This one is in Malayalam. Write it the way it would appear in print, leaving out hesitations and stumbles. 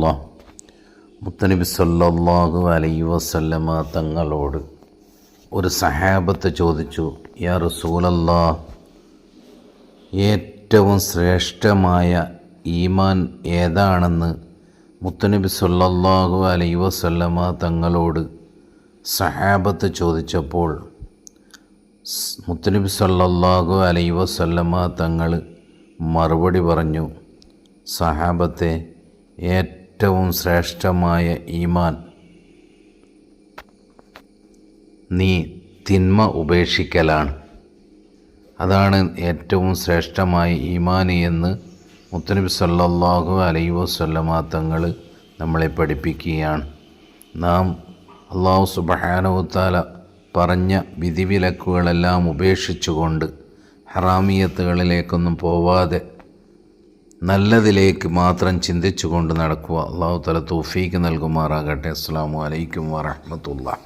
റഹ്മത്തുള്ളാഹി. മുത്തനബി സല്ലല്ലാഹു അലൈഹി വസല്ലമ തങ്ങളോട് ഒരു സഹാബത്ത് ചോദിച്ചു, യാ റസൂലല്ലാഹ്, ഏറ്റവും ശ്രേഷ്ഠമായ ഈമാൻ ഏതാണെന്ന് മുത്തനബി സല്ലല്ലാഹു അലൈഹി വസല്ലമ തങ്ങളോട് സഹാബത്ത് ചോദിച്ചപ്പോൾ മുത്തനബി സല്ലല്ലാഹു അലൈഹി വസല്ലമ തങ്ങൾ മറുപടി പറഞ്ഞു, സഹാബത്തെ, ഏറ്റവും ശ്രേഷ്ഠമായ ഈമാൻ നീ തിന്മ ഉപേക്ഷിക്കലാണ്. അതാണ് ഏറ്റവും ശ്രേഷ്ഠമായ ഈമാൻ എന്ന് മുത്തനബി സല്ലല്ലാഹു അലൈഹി വസല്ലമ തങ്ങൾ നമ്മളെ പഠിപ്പിക്കുകയാണ്. നാം അല്ലാഹു സുബ്ഹാനഹു വതആല പറഞ്ഞ വിധിവിലക്കുകളെല്ലാം ഉപേക്ഷിച്ചുകൊണ്ട് ഹറാമിയത്തുകളിലേക്കൊന്നും പോവാതെ നല്ലതിലേക്ക് മാത്രം ചിന്തിച്ചുകൊണ്ട് നടക്കുക. അല്ലാഹു തആല തൗഫീഖ് നൽകുമാറാകട്ടെ. അസ്സലാമു അലൈക്കും വറഹ്മത്തുള്ളാഹി.